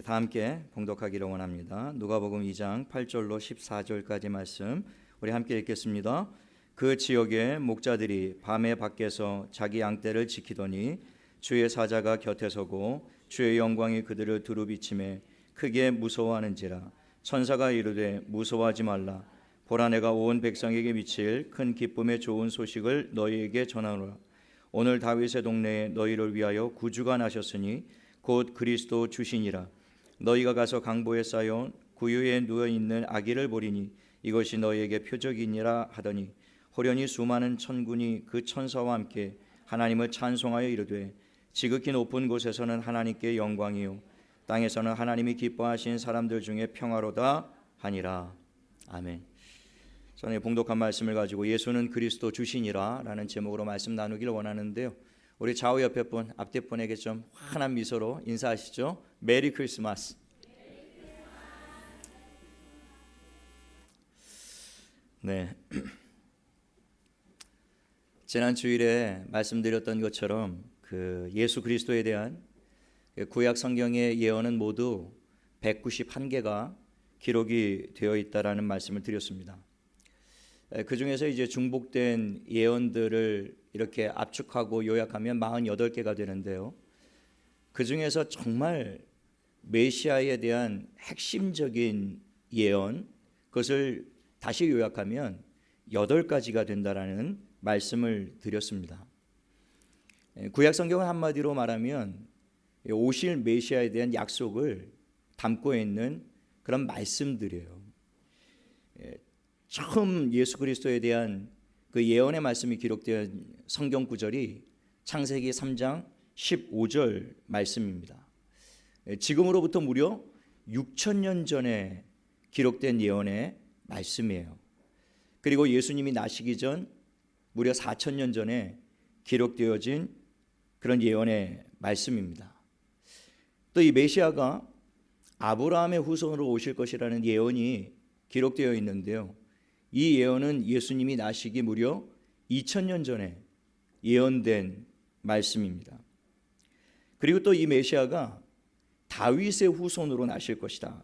다 함께 봉독하기를 원합니다. 누가복음 2장 8절로 14절까지 말씀 우리 함께 읽겠습니다. 그 지역의 목자들이 밤에 밖에서 자기 양떼를 지키더니 주의 사자가 곁에 서고 주의 영광이 그들을 두루 비치매 크게 무서워하는지라. 천사가 이르되 무서워하지 말라. 보라, 내가 온 백성에게 미칠 큰 기쁨의 좋은 소식을 너희에게 전하노라. 오늘 다윗의 동네에 너희를 위하여 구주가 나셨으니 곧 그리스도 주시니라. 너희가 가서 강보에 쌓여온 구유에 누워있는 아기를 보리니 이것이 너희에게 표적이니라 하더니 호련히 수많은 천군이 그 천사와 함께 하나님을 찬송하여 이르되 지극히 높은 곳에서는 하나님께 영광이요 땅에서는 하나님이 기뻐하신 사람들 중에 평화로다 하니라. 아멘. 전에 봉독한 말씀을 가지고 예수는 그리스도 주시니라 라는 제목으로 말씀 나누기를 원하는데요, 우리 좌우 옆에 분, 앞뒤 분에게 좀 환한 미소로 인사하시죠. 메리 크리스마스. 네. 지난 주일에 말씀드렸던 것처럼 그 예수 그리스도에 대한 구약 성경의 예언은 모두 191개가 기록이 되어 있다라는 말씀을 드렸습니다. 그 중에서 이제 중복된 예언들을 이렇게 압축하고 요약하면 48개가 되는데요, 그 중에서 정말 메시아에 대한 핵심적인 예언, 그것을 다시 요약하면 8가지가 된다라는 말씀을 드렸습니다. 구약 성경은 한마디로 말하면 오실 메시아에 대한 약속을 담고 있는 그런 말씀들이에요. 처음 예수 그리스도에 대한 그 예언의 말씀이 기록된 성경 구절이 창세기 3장 15절 말씀입니다. 지금으로부터 무려 6,000년 전에 기록된 예언의 말씀이에요. 그리고 예수님이 나시기 전 무려 4,000년 전에 기록되어진 그런 예언의 말씀입니다. 또 이 메시아가 아브라함의 후손으로 오실 것이라는 예언이 기록되어 있는데요, 이 예언은 예수님이 나시기 무려 2000년 전에 예언된 말씀입니다. 그리고 또 이 메시아가 다윗의 후손으로 나실 것이다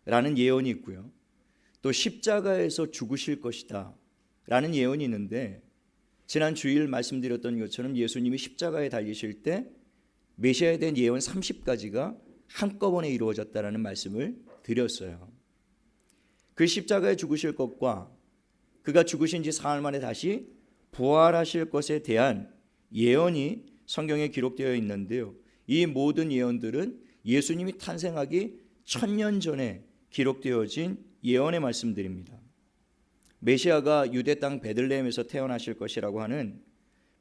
라는 예언이 있고요, 또 십자가에서 죽으실 것이다 라는 예언이 있는데, 지난 주일 말씀드렸던 것처럼 예수님이 십자가에 달리실 때 메시아에 대한 예언 30가지가 한꺼번에 이루어졌다라는 말씀을 드렸어요. 그 십자가에 죽으실 것과 그가 죽으신 지 사흘 만에 다시 부활하실 것에 대한 예언이 성경에 기록되어 있는데요, 이 모든 예언들은 예수님이 탄생하기 1000년 전에 기록되어진 예언의 말씀들입니다. 메시아가 유대 땅 베들레헴에서 태어나실 것이라고 하는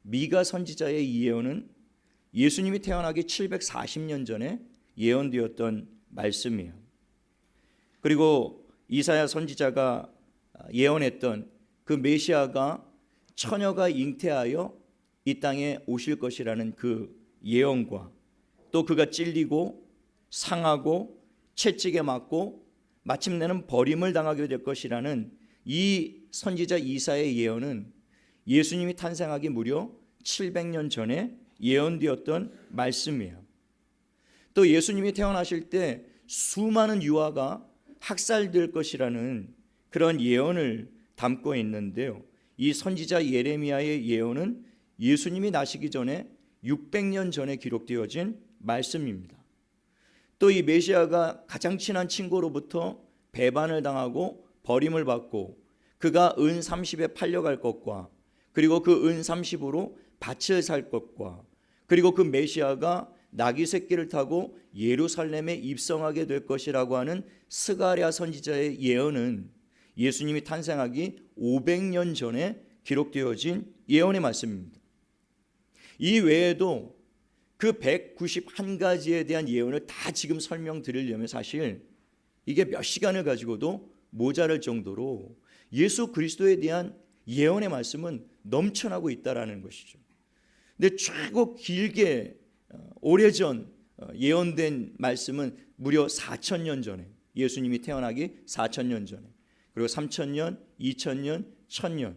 미가 선지자의 이 예언은 예수님이 태어나기 740년 전에 예언되었던 말씀이에요. 그리고 이사야 선지자가 예언했던 그 메시아가 처녀가 잉태하여 이 땅에 오실 것이라는 그 예언과, 또 그가 찔리고 상하고 채찍에 맞고 마침내는 버림을 당하게 될 것이라는 이 선지자 이사야의 예언은 예수님이 탄생하기 무려 700년 전에 예언되었던 말씀이에요. 또 예수님이 태어나실 때 수많은 유아가 학살될 것이라는 그런 예언을 담고 있는데요, 이 선지자 예레미야의 예언은 예수님이 나시기 전에 600년 전에 기록되어진 말씀입니다. 또 이 메시아가 가장 친한 친구로부터 배반을 당하고 버림을 받고 그가 은 30에 팔려갈 것과, 그리고 그 은 30으로 밭을 살 것과, 그리고 그 메시아가 나귀 새끼를 타고 예루살렘에 입성하게 될 것이라고 하는 스가랴 선지자의 예언은 예수님이 탄생하기 500년 전에 기록되어진 예언의 말씀입니다. 이 외에도 그 191가지에 대한 예언을 다 지금 설명드리려면 사실 이게 몇 시간을 가지고도 모자랄 정도로 예수 그리스도에 대한 예언의 말씀은 넘쳐나고 있다라는 것이죠. 근데 최고 길게 오래전 예언된 말씀은 무려 4000년 전에, 예수님이 태어나기 4000년 전에, 그리고 3000년, 2000년, 1000년,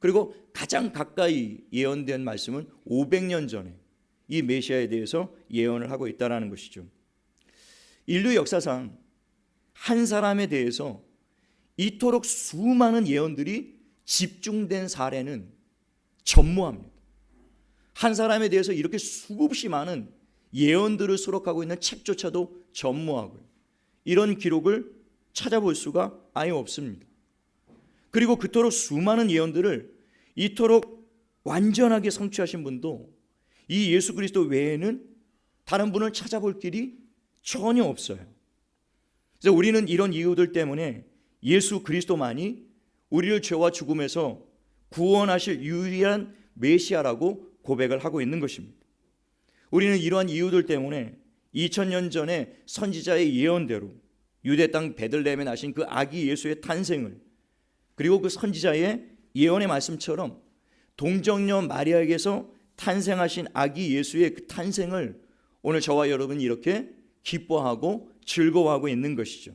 그리고 가장 가까이 예언된 말씀은 500년 전에 이 메시아에 대해서 예언을 하고 있다는 것이죠. 인류 역사상 한 사람에 대해서 이토록 수많은 예언들이 집중된 사례는 전무합니다. 한 사람에 대해서 이렇게 수없이 많은 예언들을 수록하고 있는 책조차도 전무하고요. 이런 기록을 찾아볼 수가 아예 없습니다. 그리고 그토록 수많은 예언들을 이토록 완전하게 성취하신 분도 이 예수 그리스도 외에는 다른 분을 찾아볼 길이 전혀 없어요. 그래서 우리는 이런 이유들 때문에 예수 그리스도만이 우리를 죄와 죽음에서 구원하실 유일한 메시아라고 고백을 하고 있는 것입니다. 우리는 이러한 이유들 때문에 2000년 전에 선지자의 예언대로 유대 땅 베들레헴에 나신 그 아기 예수의 탄생을, 그리고 그 선지자의 예언의 말씀처럼 동정녀 마리아에게서 탄생하신 아기 예수의 그 탄생을 오늘 저와 여러분이 이렇게 기뻐하고 즐거워하고 있는 것이죠.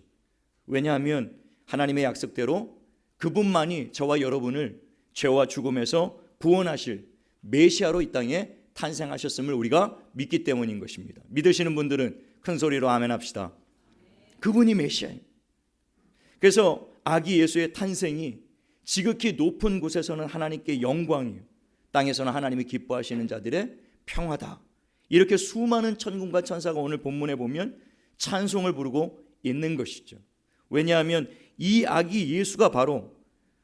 왜냐하면 하나님의 약속대로 그분만이 저와 여러분을 죄와 죽음에서 구원하실 메시아로 이 땅에 탄생하셨음을 우리가 믿기 때문인 것입니다. 믿으시는 분들은 큰 소리로 아멘 합시다. 그분이 메시아입니다. 그래서 아기 예수의 탄생이 지극히 높은 곳에서는 하나님께 영광이요, 땅에서는 하나님이 기뻐하시는 자들의 평화다. 이렇게 수많은 천군과 천사가 오늘 본문에 보면 찬송을 부르고 있는 것이죠. 왜냐하면 이 아기 예수가 바로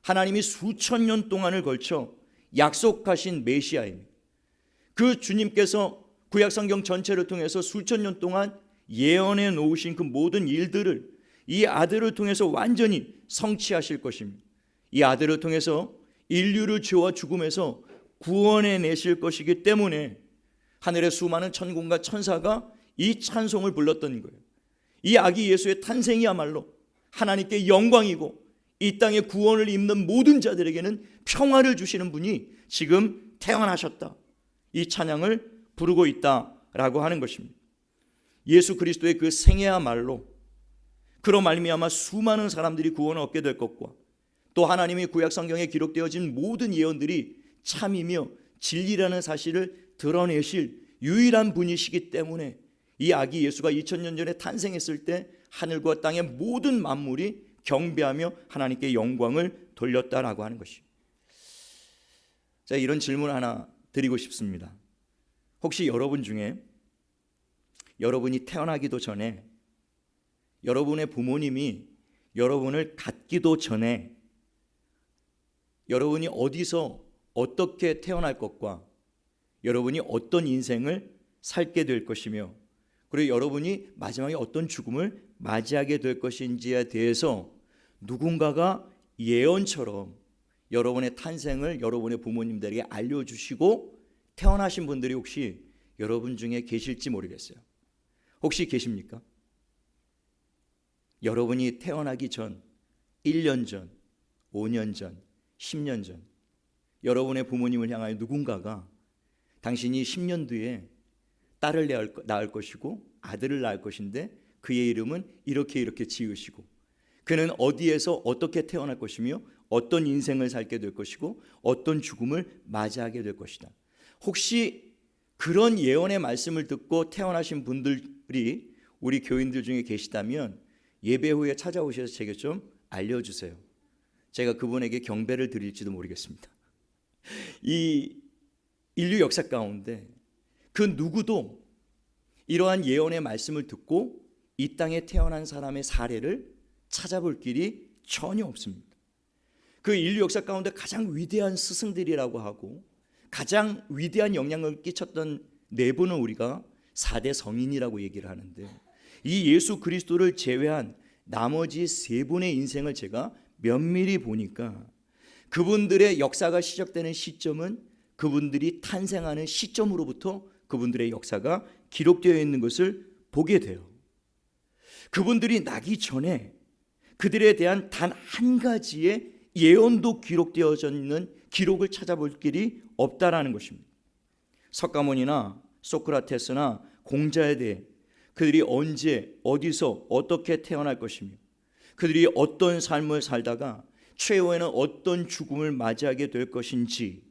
하나님이 수천 년 동안을 걸쳐 약속하신 메시아입니다. 그 주님께서 구약성경 전체를 통해서 수천 년 동안 예언해 놓으신 그 모든 일들을 이 아들을 통해서 완전히 성취하실 것입니다. 이 아들을 통해서 인류를 죄와 죽음에서 구원해 내실 것이기 때문에 하늘의 수많은 천군과 천사가 이 찬송을 불렀던 거예요. 이 아기 예수의 탄생이야말로 하나님께 영광이고 이 땅에 구원을 입는 모든 자들에게는 평화를 주시는 분이 지금 태어나셨다, 이 찬양을 부르고 있다라고 하는 것입니다. 예수 그리스도의 그 생애야말로 그로 말미암아 수많은 사람들이 구원을 얻게 될 것과 또 하나님이 구약 성경에 기록되어진 모든 예언들이 참이며 진리라는 사실을 드러내실 유일한 분이시기 때문에 이 아기 예수가 2000년 전에 탄생했을 때 하늘과 땅의 모든 만물이 경배하며 하나님께 영광을 돌렸다라고 하는 것이죠. 자, 이런 질문 하나 드리고 싶습니다. 혹시 여러분 중에 여러분이 태어나기도 전에 여러분의 부모님이 여러분을 갖기도 전에 여러분이 어디서 어떻게 태어날 것과 여러분이 어떤 인생을 살게 될 것이며 그리고 여러분이 마지막에 어떤 죽음을 맞이하게 될 것인지에 대해서 누군가가 예언처럼 여러분의 탄생을 여러분의 부모님들에게 알려주시고 태어나신 분들이 혹시 여러분 중에 계실지 모르겠어요. 혹시 계십니까? 여러분이 태어나기 전 1년 전, 5년 전, 10년 전 여러분의 부모님을 향하여 누군가가 당신이 10년 뒤에 딸을 낳을 것이고 아들을 낳을 것인데 그의 이름은 이렇게 이렇게 지으시고 그는 어디에서 어떻게 태어날 것이며 어떤 인생을 살게 될 것이고 어떤 죽음을 맞이하게 될 것이다. 혹시 그런 예언의 말씀을 듣고 태어나신 분들이 우리 교인들 중에 계시다면 예배 후에 찾아오셔서 제게 좀 알려주세요. 제가 그분에게 경배를 드릴지도 모르겠습니다. 이 인류 역사 가운데 그 누구도 이러한 예언의 말씀을 듣고 이 땅에 태어난 사람의 사례를 찾아볼 길이 전혀 없습니다. 그 인류 역사 가운데 가장 위대한 스승들이라고 하고 가장 위대한 영향을 끼쳤던 네 분은 우리가 4대 성인이라고 얘기를 하는데 이 예수 그리스도를 제외한 나머지 세 분의 인생을 제가 면밀히 보니까 그분들의 역사가 시작되는 시점은 그분들이 탄생하는 시점으로부터 그분들의 역사가 기록되어 있는 것을 보게 돼요. 그분들이 나기 전에 그들에 대한 단 한 가지의 예언도 기록되어져 있는 기록을 찾아볼 길이 없다라는 것입니다. 석가모니나 소크라테스나 공자에 대해 그들이 언제 어디서 어떻게 태어날 것이며 그들이 어떤 삶을 살다가 최후에는 어떤 죽음을 맞이하게 될 것인지,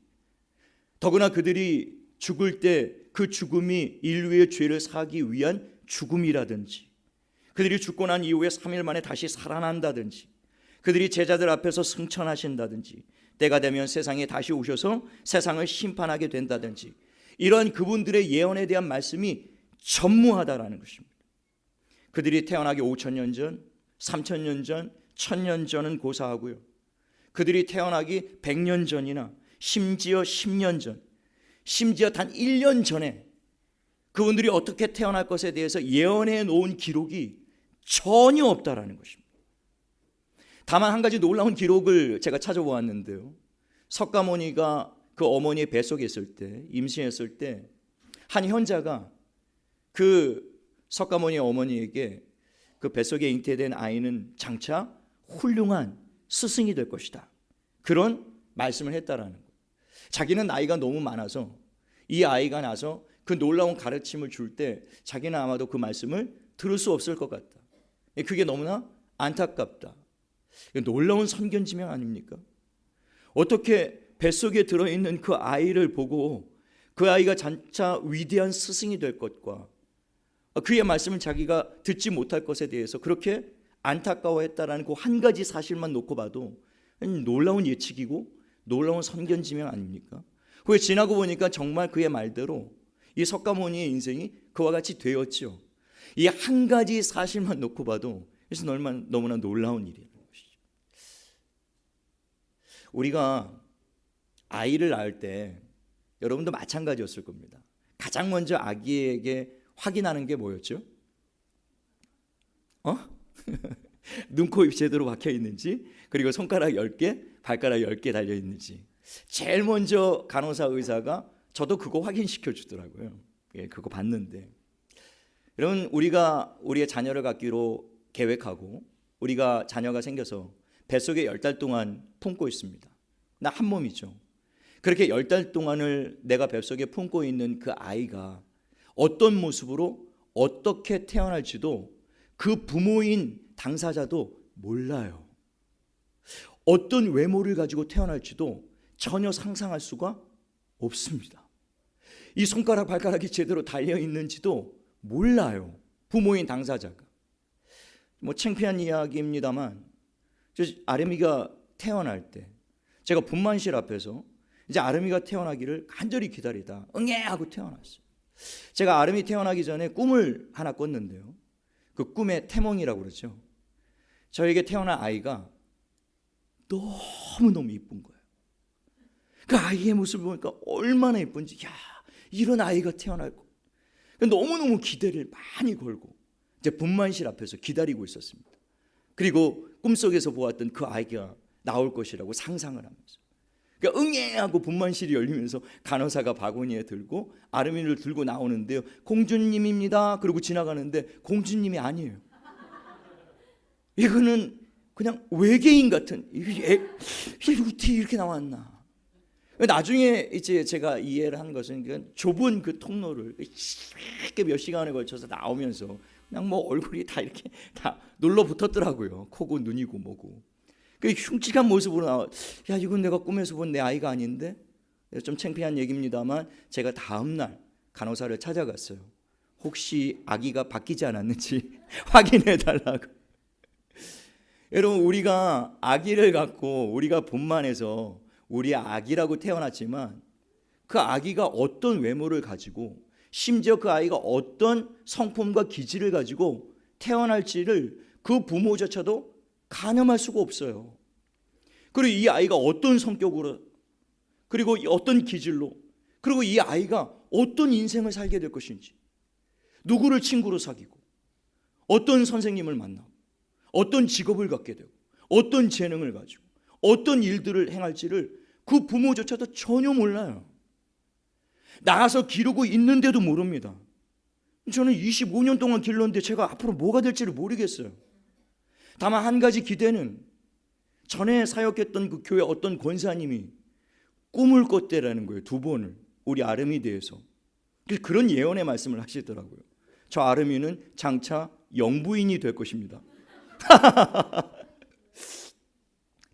더구나 그들이 죽을 때 그 죽음이 인류의 죄를 사하기 위한 죽음이라든지 그들이 죽고 난 이후에 3일 만에 다시 살아난다든지, 그들이 제자들 앞에서 승천하신다든지, 때가 되면 세상에 다시 오셔서 세상을 심판하게 된다든지, 이런 그분들의 예언에 대한 말씀이 전무하다라는 것입니다. 그들이 태어나기 5,000년 전, 3,000년 전, 1,000년 전은 고사하고요, 그들이 태어나기 100년 전이나 심지어 10년 전, 심지어 단 1년 전에 그분들이 어떻게 태어날 것에 대해서 예언해 놓은 기록이 전혀 없다라는 것입니다. 다만 한 가지 놀라운 기록을 제가 찾아보았는데요, 석가모니가 그 어머니의 뱃속에 있을 때, 임신했을 때 한 현자가 그 석가모니 어머니에게 그 뱃속에 잉태된 아이는 장차 훌륭한 스승이 될 것이다, 그런 말씀을 했다라는 거예요. 자기는 나이가 너무 많아서 이 아이가 나서 그 놀라운 가르침을 줄 때 자기는 아마도 그 말씀을 들을 수 없을 것 같다. 그게 너무나 안타깝다. 놀라운 선견지명 아닙니까? 어떻게 뱃속에 들어있는 그 아이를 보고 그 아이가 장차 위대한 스승이 될 것과 그의 말씀을 자기가 듣지 못할 것에 대해서 그렇게 안타까워했다라는 그 한 가지 사실만 놓고 봐도 놀라운 예측이고 놀라운 선견지명 아닙니까? 후에 지나고 보니까 정말 그의 말대로 이 석가모니의 인생이 그와 같이 되었죠. 이 한 가지 사실만 놓고 봐도 이것은 너무나 놀라운 일이라는 것이죠. 우리가 아이를 낳을 때 여러분도 마찬가지였을 겁니다. 가장 먼저 아기에게 확인하는 게 뭐였죠? 눈, 코, 입 제대로 박혀 있는지, 그리고 손가락 10개, 발가락 10개 달려 있는지. 제일 먼저 간호사 의사가 저도 그거 확인시켜 주더라고요. 그거 봤는데, 여러분, 우리가 우리의 자녀를 갖기로 계획하고 우리가 자녀가 생겨서 뱃속에 10달 동안 품고 있습니다. 나 한 몸이죠. 그렇게 10달 동안을 내가 뱃속에 품고 있는 그 아이가 어떤 모습으로 어떻게 태어날지도 그 부모인 당사자도 몰라요. 어떤 외모를 가지고 태어날지도 전혀 상상할 수가 없습니다. 이 손가락 발가락이 제대로 달려 있는지도 몰라요, 부모인 당사자가. 창피한 이야기입니다만, 아름이가 태어날 때 제가 분만실 앞에서 이제 아름이가 태어나기를 간절히 기다리다 응애 하고 태어났어요. 제가 아름이 태어나기 전에 꿈을 하나 꿨는데요, 그 꿈의 태몽이라고 그러죠. 저에게 태어난 아이가 너무너무 이쁜 거예요. 그 아이의 모습을 보니까 얼마나 이쁜지, 야, 이런 아이가 태어날 거. 너무너무 기대를 많이 걸고 이제 분만실 앞에서 기다리고 있었습니다. 그리고 꿈속에서 보았던 그 아이가 나올 것이라고 상상을 하면서, 그러니까 응애하고 분만실이 열리면서 간호사가 바구니에 들고 아르미를 들고 나오는데요, 공주님입니다. 그러고 지나가는데 공주님이 아니에요. 이거는 그냥 외계인 같은, 이게 어떻게 이렇게 나왔나. 나중에 이제 제가 이해를 한 것은 좁은 그 통로를 이렇게 몇 시간에 걸쳐서 나오면서 그냥 뭐 얼굴이 다 이렇게 다 눌러 붙었더라고요. 코고 눈이고 뭐고. 그 흉측한 모습으로 나와. 야, 이건 내가 꿈에서 본 내 아이가 아닌데? 좀 창피한 얘기입니다만 제가 다음 날 간호사를 찾아갔어요. 혹시 아기가 바뀌지 않았는지 확인해 달라고. 여러분, 우리가 아기를 갖고 우리가 분만해서 우리 아기라고 태어났지만 그 아기가 어떤 외모를 가지고, 심지어 그 아이가 어떤 성품과 기질을 가지고 태어날지를 그 부모조차도 가늠할 수가 없어요. 그리고 이 아이가 어떤 성격으로, 그리고 어떤 기질로, 그리고 이 아이가 어떤 인생을 살게 될 것인지, 누구를 친구로 사귀고, 어떤 선생님을 만나고, 어떤 직업을 갖게 되고, 어떤 재능을 가지고 어떤 일들을 행할지를 그 부모조차도 전혀 몰라요. 나가서 기르고 있는데도 모릅니다. 저는 25년 동안 길렀는데 제가 앞으로 뭐가 될지를 모르겠어요. 다만 한 가지 기대는, 전에 사역했던 그 교회 어떤 권사님이 꿈을 꿨대라는 거예요. 2번을 우리 아름이 대해서. 그런 예언의 말씀을 하시더라고요. 저 아름이는 장차 영부인이 될 것입니다.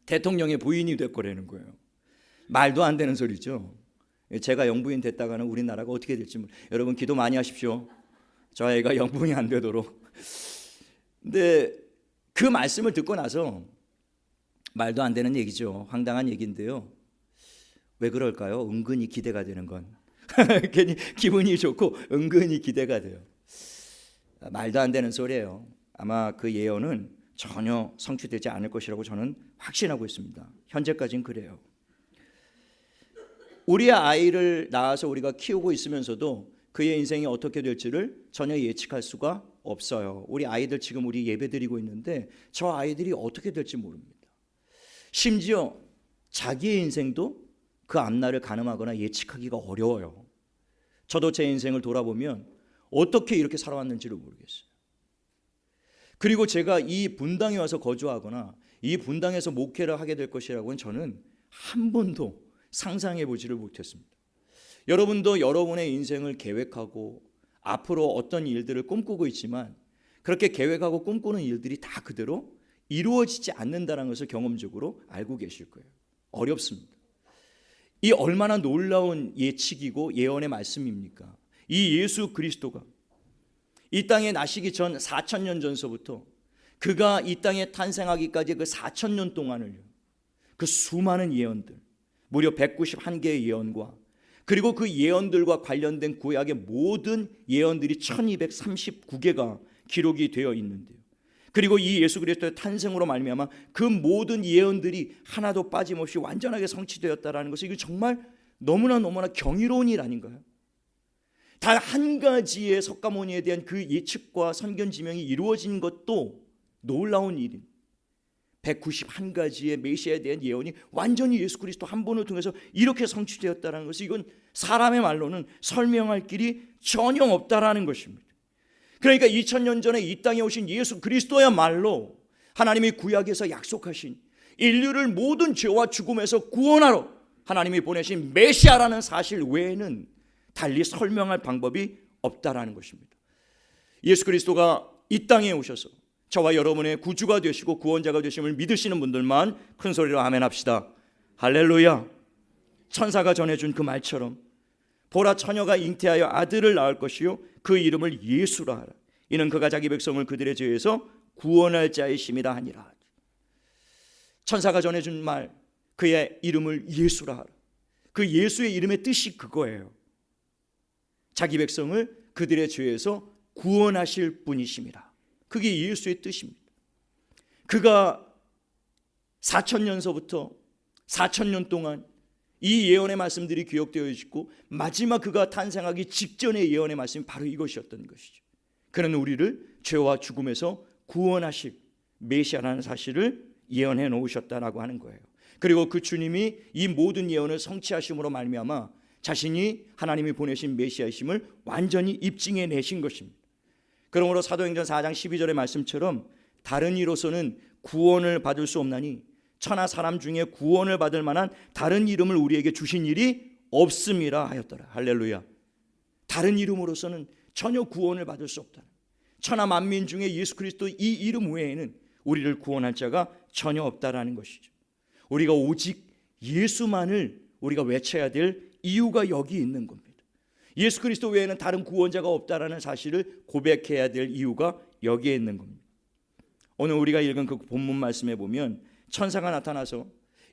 대통령의 부인이 될 거라는 거예요. 말도 안 되는 소리죠. 제가 영부인 됐다가는 우리나라가 어떻게 될지 여러분 기도 많이 하십시오. 저 애가 영부인이 안 되도록. 근데 그 말씀을 듣고 나서 말도 안 되는 얘기죠. 황당한 얘기인데요. 왜 그럴까요? 은근히 기대가 되는 건 괜히 기분이 좋고 은근히 기대가 돼요. 말도 안 되는 소리예요. 아마 그 예언은 전혀 성취되지 않을 것이라고 저는 확신하고 있습니다. 현재까지는 그래요. 우리의 아이를 낳아서 우리가 키우고 있으면서도 그의 인생이 어떻게 될지를 전혀 예측할 수가 없어요. 우리 아이들 지금 우리 예배 드리고 있는데 저 아이들이 어떻게 될지 모릅니다. 심지어 자기의 인생도 그 앞날을 가늠하거나 예측하기가 어려워요. 저도 제 인생을 돌아보면 어떻게 이렇게 살아왔는지를 모르겠어요. 그리고 제가 이 분당에 와서 거주하거나 이 분당에서 목회를 하게 될 것이라고는 저는 한 번도 상상해 보지를 못했습니다. 여러분도 여러분의 인생을 계획하고 앞으로 어떤 일들을 꿈꾸고 있지만 그렇게 계획하고 꿈꾸는 일들이 다 그대로 이루어지지 않는다는 것을 경험적으로 알고 계실 거예요. 어렵습니다. 이 얼마나 놀라운 예측이고 예언의 말씀입니까? 이 예수 그리스도가 이 땅에 나시기 전 4,000년 전서부터 그가 이 땅에 탄생하기까지 그 4,000년 동안을요, 그 수많은 예언들, 무려 191개의 예언과 그리고 그 예언들과 관련된 구약의 모든 예언들이 1239개가 기록이 되어 있는데요. 그리고 이 예수 그리스도의 탄생으로 말미암아 그 모든 예언들이 하나도 빠짐없이 완전하게 성취되었다라는 것이 이거 정말 너무나 경이로운 일 아닌가요? 단 한 가지의 석가모니에 대한 그 예측과 선견지명이 이루어진 것도 놀라운 일입니다. 191가지의 메시아에 대한 예언이 완전히 예수 그리스도 한 분을 통해서 이렇게 성취되었다는 것이 이건 사람의 말로는 설명할 길이 전혀 없다라는 것입니다. 그러니까 2000년 전에 이 땅에 오신 예수 그리스도야말로 하나님이 구약에서 약속하신 인류를 모든 죄와 죽음에서 구원하러 하나님이 보내신 메시아라는 사실 외에는 달리 설명할 방법이 없다라는 것입니다. 예수 그리스도가 이 땅에 오셔서 저와 여러분의 구주가 되시고 구원자가 되심을 믿으시는 분들만 큰 소리로 아멘 합시다. 할렐루야. 천사가 전해준 그 말처럼 보라, 처녀가 잉태하여 아들을 낳을 것이요 그 이름을 예수라 하라. 이는 그가 자기 백성을 그들의 죄에서 구원할 자이심이라 하니라. 천사가 전해준 말, 그의 이름을 예수라 하라. 그 예수의 이름의 뜻이 그거예요. 자기 백성을 그들의 죄에서 구원하실 분이심이라. 그게 예수의 뜻입니다. 그가 4,000년서부터 4,000년 동안 이 예언의 말씀들이 기록되어 있고 마지막 그가 탄생하기 직전의 예언의 말씀이 바로 이것이었던 것이죠. 그는 우리를 죄와 죽음에서 구원하실 메시아라는 사실을 예언해 놓으셨다라고 하는 거예요. 그리고 그 주님이 이 모든 예언을 성취하심으로 말미암아 자신이 하나님이 보내신 메시아이심을 완전히 입증해 내신 것입니다. 그러므로 사도행전 4장 12절의 말씀처럼 다른 이로서는 구원을 받을 수 없나니 천하 사람 중에 구원을 받을 만한 다른 이름을 우리에게 주신 일이 없음이라 하였더라. 할렐루야. 다른 이름으로서는 전혀 구원을 받을 수 없다. 천하 만민 중에 예수 그리스도 이 이름 외에는 우리를 구원할 자가 전혀 없다라는 것이죠. 우리가 오직 예수만을 우리가 외쳐야 될 이유가 여기 있는 겁니다. 예수 그리스도 외에는 다른 구원자가 없다라는 사실을 고백해야 될 이유가 여기에 있는 겁니다. 오늘 우리가 읽은 그 본문 말씀에 보면 천사가 나타나서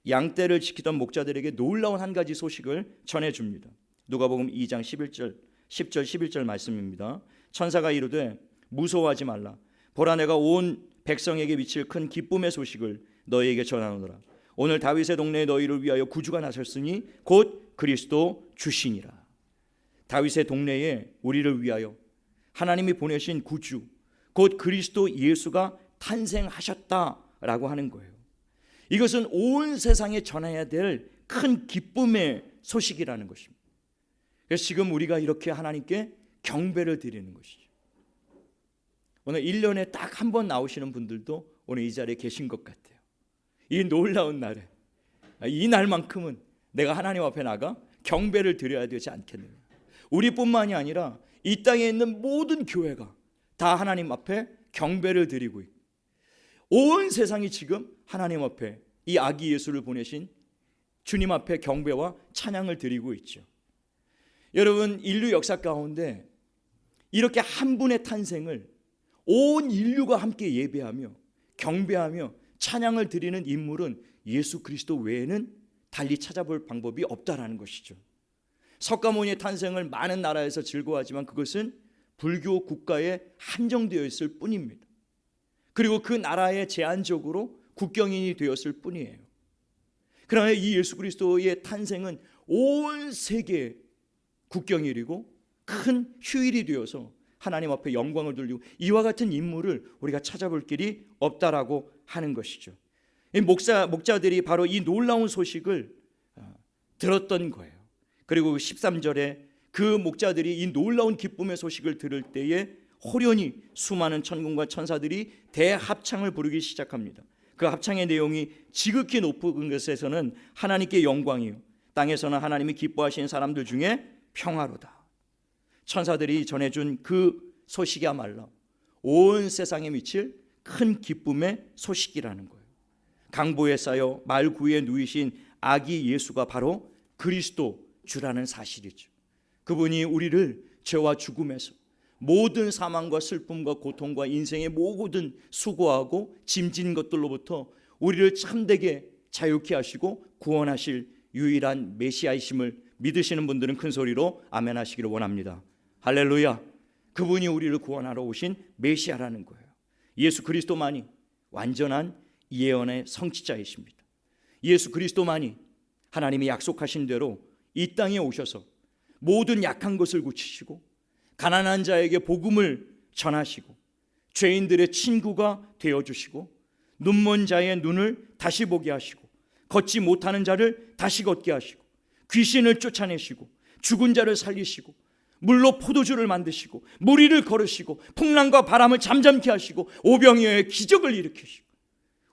양떼를 지키던 목자들에게 놀라운 한 가지 소식을 전해줍니다. 누가복음 2장 10절 11절 말씀입니다. 천사가 이르되 무서워하지 말라. 보라, 내가 온 백성에게 미칠 큰 기쁨의 소식을 너희에게 전하노라. 오늘 다윗의 동네에 너희를 위하여 구주가 나섰으니 곧 그리스도 주시니라. 다윗의 동네에 우리를 위하여 하나님이 보내신 구주 곧 그리스도 예수가 탄생하셨다라고 하는 거예요. 이것은 온 세상에 전해야 될 큰 기쁨의 소식이라는 것입니다. 그래서 지금 우리가 이렇게 하나님께 경배를 드리는 것이죠. 오늘 1년에 딱 한 번 나오시는 분들도 오늘 이 자리에 계신 것 같아요. 이 놀라운 날에, 이 날만큼은 내가 하나님 앞에 나가 경배를 드려야 되지 않겠느냐. 우리뿐만이 아니라 이 땅에 있는 모든 교회가 다 하나님 앞에 경배를 드리고 있고 온 세상이 지금 하나님 앞에 이 아기 예수를 보내신 주님 앞에 경배와 찬양을 드리고 있죠. 여러분, 인류 역사 가운데 이렇게 한 분의 탄생을 온 인류가 함께 예배하며 경배하며 찬양을 드리는 인물은 예수 그리스도 외에는 달리 찾아볼 방법이 없다라는 것이죠. 석가모니의 탄생을 많은 나라에서 즐거워하지만 그것은 불교 국가에 한정되어 있을 뿐입니다. 그리고 그 나라에 제한적으로 국경인이 되었을 뿐이에요. 그러나 이 예수 그리스도의 탄생은 온 세계의 국경일이고 큰 휴일이 되어서 하나님 앞에 영광을 돌리고 이와 같은 인물을 우리가 찾아볼 길이 없다라고 하는 것이죠. 목자들이 바로 이 놀라운 소식을 들었던 거예요. 그리고 13절에 그 목자들이 이 놀라운 기쁨의 소식을 들을 때에 호련히 수많은 천군과 천사들이 대합창을 부르기 시작합니다. 그 합창의 내용이 지극히 높은 것에서는 하나님께 영광이요 땅에서는 하나님이 기뻐하시는 사람들 중에 평화로다. 천사들이 전해준 그 소식이야말로 온 세상에 미칠 큰 기쁨의 소식이라는 거예요. 강보에 쌓여 말구에 누이신 아기 예수가 바로 그리스도 주라는 사실이죠. 그분이 우리를 죄와 죽음에서 모든 사망과 슬픔과 고통과 인생의 모든 수고하고 짐진 것들로부터 우리를 참되게 자유케 하시고 구원하실 유일한 메시아이심을 믿으시는 분들은 큰 소리로 아멘 하시기를 원합니다. 할렐루야. 그분이 우리를 구원하러 오신 메시아라는 거예요. 예수 그리스도만이 완전한 예언의 성취자이십니다. 예수 그리스도만이 하나님이 약속하신 대로 이 땅에 오셔서 모든 약한 것을 고치시고 가난한 자에게 복음을 전하시고 죄인들의 친구가 되어주시고 눈먼 자의 눈을 다시 보게 하시고 걷지 못하는 자를 다시 걷게 하시고 귀신을 쫓아내시고 죽은 자를 살리시고 물로 포도주를 만드시고 물 위를 걸으시고 풍랑과 바람을 잠잠케 하시고 오병이어의 기적을 일으키시고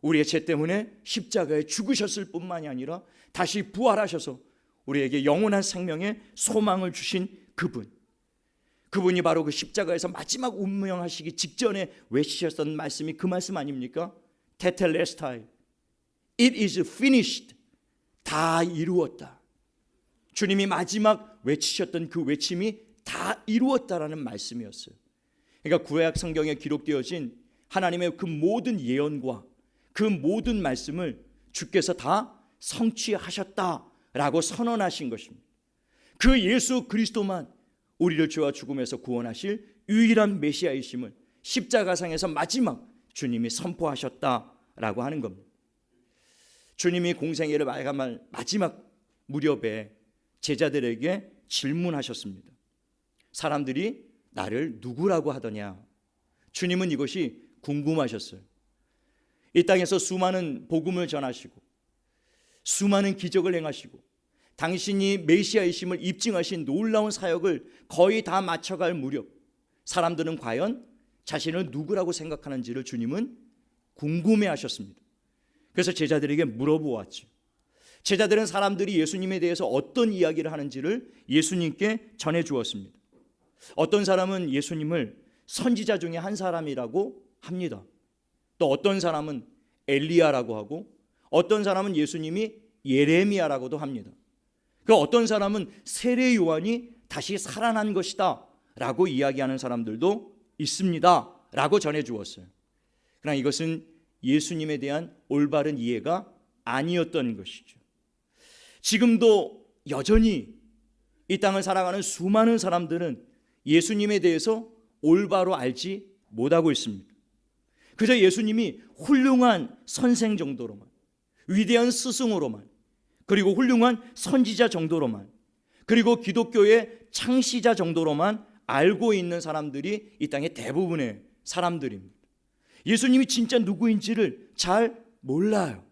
우리의 죄 때문에 십자가에 죽으셨을 뿐만이 아니라 다시 부활하셔서 우리에게 영원한 생명의 소망을 주신 그분이 바로 그 십자가에서 마지막 운명하시기 직전에 외치셨던 말씀이 그 말씀 아닙니까? 테텔레스타이, It is finished. 다 이루었다. 주님이 마지막 외치셨던 그 외침이 다 이루었다라는 말씀이었어요. 그러니까 구약 성경에 기록되어진 하나님의 그 모든 예언과 그 모든 말씀을 주께서 다 성취하셨다라고 선언하신 것입니다. 그 예수 그리스도만 우리를 죄와 죽음에서 구원하실 유일한 메시아이심을 십자가상에서 마지막 주님이 선포하셨다라고 하는 겁니다. 주님이 공생애를 마감할 마지막 무렵에 제자들에게 질문하셨습니다. 사람들이 나를 누구라고 하더냐? 주님은 이것이 궁금하셨어요. 이 땅에서 수많은 복음을 전하시고 수많은 기적을 행하시고 당신이 메시아이심을 입증하신 놀라운 사역을 거의 다 마쳐갈 무렵 사람들은 과연 자신을 누구라고 생각하는지를 주님은 궁금해하셨습니다. 그래서 제자들에게 물어보았죠. 제자들은 사람들이 예수님에 대해서 어떤 이야기를 하는지를 예수님께 전해주었습니다. 어떤 사람은 예수님을 선지자 중에 한 사람이라고 합니다. 또 어떤 사람은 엘리야라고 하고 어떤 사람은 예수님이 예레미야라고도 합니다. 그 어떤 사람은 세례 요한이 다시 살아난 것이다 라고 이야기하는 사람들도 있습니다 라고 전해주었어요. 그러나 이것은 예수님에 대한 올바른 이해가 아니었던 것이죠. 지금도 여전히 이 땅을 살아가는 수많은 사람들은 예수님에 대해서 올바로 알지 못하고 있습니다. 그저 예수님이 훌륭한 선생 정도로만, 위대한 스승으로만, 그리고 훌륭한 선지자 정도로만, 그리고 기독교의 창시자 정도로만 알고 있는 사람들이 이 땅의 대부분의 사람들입니다. 예수님이 진짜 누구인지를 잘 몰라요.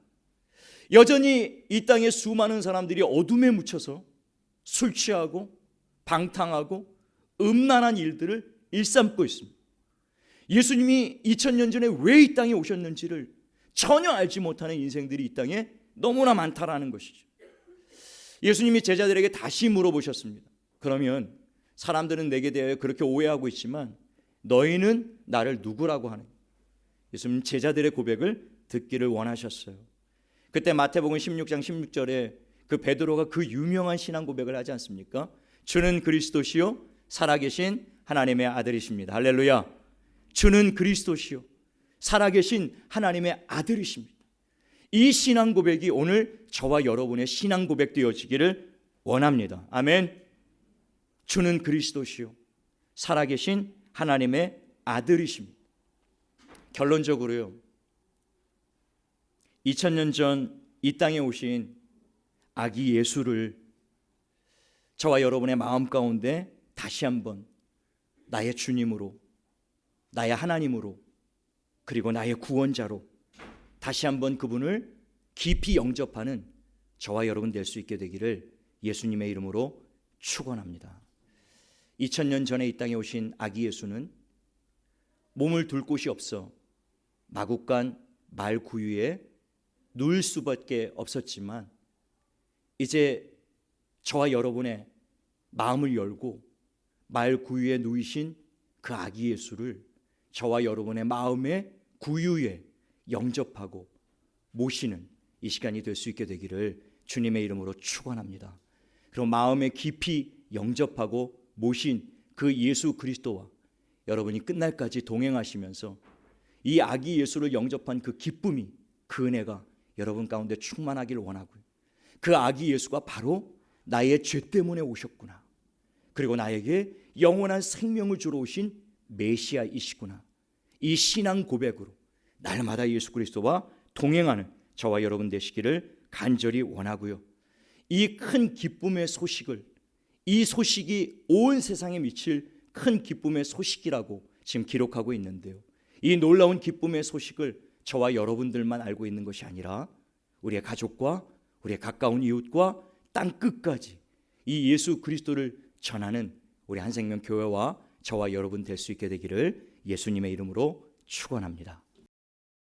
여전히 이 땅의 수많은 사람들이 어둠에 묻혀서 술 취하고 방탕하고 음란한 일들을 일삼고 있습니다. 예수님이 2000년 전에 왜 이 땅에 오셨는지를 전혀 알지 못하는 인생들이 이 땅에 너무나 많다라는 것이죠. 예수님이 제자들에게 다시 물어보셨습니다. 그러면 사람들은 내게 대하여 그렇게 오해하고 있지만 너희는 나를 누구라고 하느냐? 예수님 제자들의 고백을 듣기를 원하셨어요. 그때 마태복음 16장 16절에 그 베드로가 그 유명한 신앙 고백을 하지 않습니까? 주는 그리스도시요 살아계신 하나님의 아들이십니다. 할렐루야. 주는 그리스도시요 살아계신 하나님의 아들이십니다. 이 신앙 고백이 오늘 저와 여러분의 신앙 고백 되어지기를 원합니다. 아멘. 주는 그리스도시요 살아계신 하나님의 아들이십니다. 결론적으로요, 2000년 전 이 땅에 오신 아기 예수를 저와 여러분의 마음 가운데 다시 한번 나의 주님으로, 나의 하나님으로, 그리고 나의 구원자로 다시 한번 그분을 깊이 영접하는 저와 여러분 될 수 있게 되기를 예수님의 이름으로 축원합니다. 2000년 전에 이 땅에 오신 아기 예수는 몸을 둘 곳이 없어 마국간 말 구유에 누울 수밖에 없었지만, 이제 저와 여러분의 마음을 열고 말 구유에 누이신 그 아기 예수를 저와 여러분의 마음의 구유에 영접하고 모시는 이 시간이 될 수 있게 되기를 주님의 이름으로 축원합니다. 그리고 마음에 깊이 영접하고 모신 그 예수 그리스도와 여러분이 끝날까지 동행하시면서 이 아기 예수를 영접한 그 기쁨이, 그 은혜가 여러분 가운데 충만하기를 원하고요. 그 아기 예수가 바로 나의 죄 때문에 오셨구나, 그리고 나에게 영원한 생명을 주러 오신 메시아이시구나, 이 신앙 고백으로 날마다 예수 그리스도와 동행하는 저와 여러분 되시기를 간절히 원하고요. 이 큰 기쁨의 소식을, 이 소식이 온 세상에 미칠 큰 기쁨의 소식이라고 지금 기록하고 있는데요, 이 놀라운 기쁨의 소식을 저와 여러분들만 알고 있는 것이 아니라 우리의 가족과 우리의 가까운 이웃과 땅 끝까지 이 예수 그리스도를 전하는 우리 한생명 교회와 저와 여러분 될 수 있게 되기를 예수님의 이름으로 축원합니다.